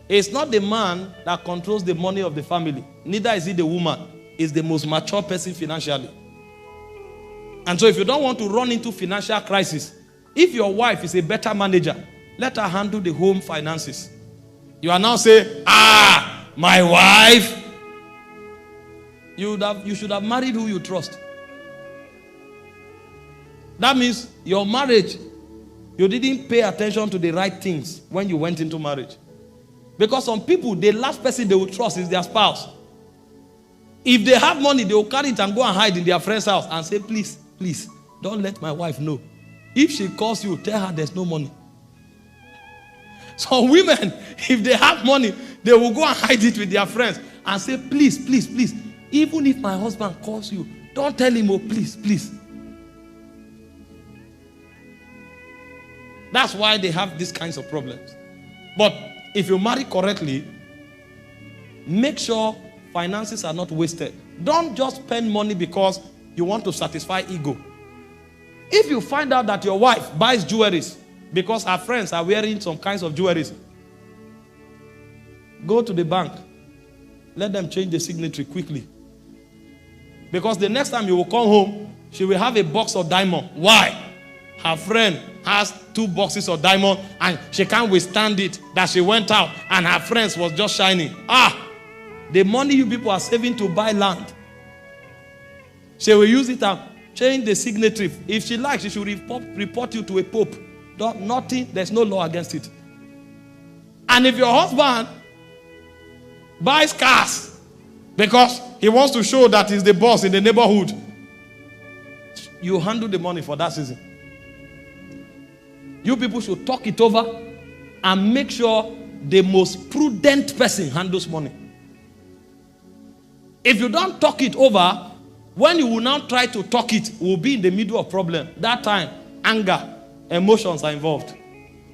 It's not the man that controls the money of the family. Neither is it the woman. It's the most mature person financially. And so if you don't want to run into financial crisis, if your wife is a better manager, let her handle the home finances. You are now saying, my wife. You should have married who you trust. That means your marriage, you didn't pay attention to the right things when you went into marriage. Because some people, the last person they will trust is their spouse. If they have money, they will carry it and go and hide in their friend's house and say, please, please, don't let my wife know. If she calls you, tell her there's no money. Some women, if they have money, they will go and hide it with their friends and say, please, please, please. Even if my husband calls you, don't tell him, oh, please, please. That's why they have these kinds of problems. But if you marry correctly, make sure finances are not wasted. Don't just spend money because you want to satisfy ego. If you find out that your wife buys jewelries because her friends are wearing some kinds of jewelries, go to the bank. Let them change the signature quickly. Because the next time you will come home, she will have a box of diamond. Why? Her friend has 2 boxes of diamond and she can't withstand it that she went out and her friends was just shining. The money you people are saving to buy land, she will use it and change the signature. If she likes, she should report you to a pope. Nothing, there's no law against it. And if your husband buys cars because he wants to show that he's the boss in the neighborhood, you handle the money for that season. You people should talk it over and make sure the most prudent person handles money. If you don't talk it over, when you will now try to talk it, will be in the middle of problem. That time, anger, emotions are involved.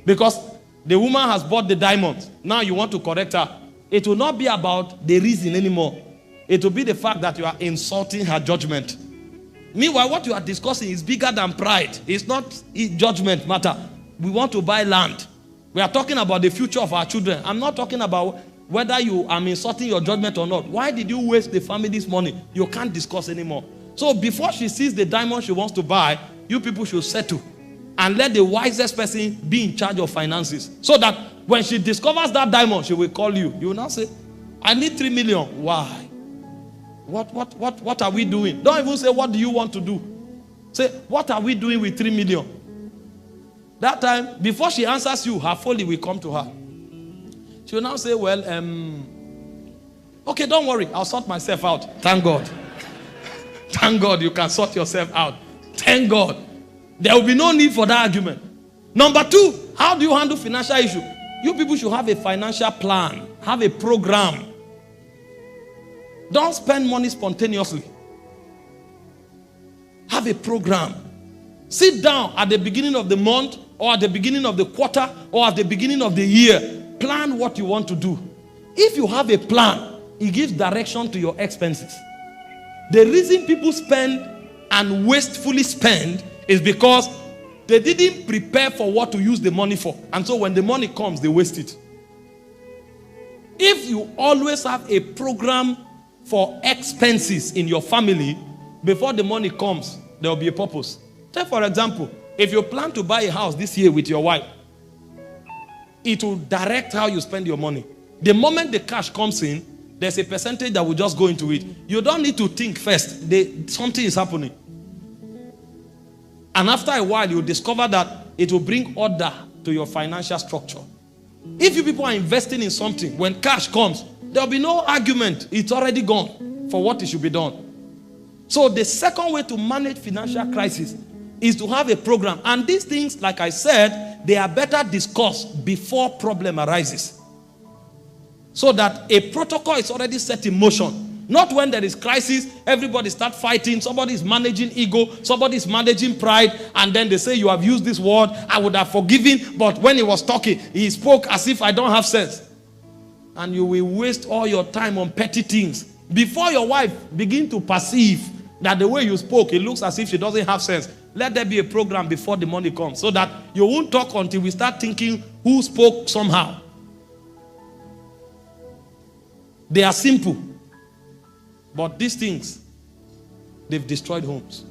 Because the woman has bought the diamonds. Now you want to correct her. It will not be about the reason anymore. It will be the fact that you are insulting her judgment. Meanwhile, what you are discussing is bigger than pride. It's not judgment matter. We want to buy land. We are talking about the future of our children. I'm not talking about whether I'm insulting your judgment or not. Why did you waste the family's money? You can't discuss anymore. So before she sees the diamond she wants to buy, you people should settle and let the wisest person be in charge of finances. So that when she discovers that diamond, she will call you. You will now say, I need 3 million. Why? What are we doing? Don't even say, what do you want to do? Say, what are we doing with 3 million? That time, before she answers you, her folly will come to her. She will now say, well, okay, don't worry. I'll sort myself out. Thank God. Thank God you can sort yourself out. Thank God. There will be no need for that argument. Number 2, how do you handle financial issue? You people should have a financial plan. Have a program. Don't spend money spontaneously. Have a program. Sit down at the beginning of the month or at the beginning of the quarter or at the beginning of the year. Plan what you want to do. If you have a plan, it gives direction to your expenses. The reason people spend and wastefully spend is because they didn't prepare for what to use the money for. And so when the money comes, they waste it. If you always have a program for expenses in your family, before the money comes, there will be a purpose. Take for example, if you plan to buy a house this year with your wife, it will direct how you spend your money. The moment the cash comes in, there's a percentage that will just go into it. You don't need to think first. Something is happening. And after a while, you'll discover that it will bring order to your financial structure. If you people are investing in something, when cash comes, there will be no argument. It's already gone for what it should be done. So the second way to manage financial crisis is to have a program. And these things, like I said, they are better discussed before problem arises. So that a protocol is already set in motion. Not when there is crisis, everybody start fighting, somebody is managing ego, somebody is managing pride, and then they say, you have used this word, I would have forgiven, but when he was talking, he spoke as if I don't have sense. And you will waste all your time on petty things. Before your wife begin to perceive that the way you spoke, it looks as if she doesn't have sense, let there be a program before the money comes, so that you won't talk until we start thinking who spoke somehow. They are simple. But these things, they've destroyed homes.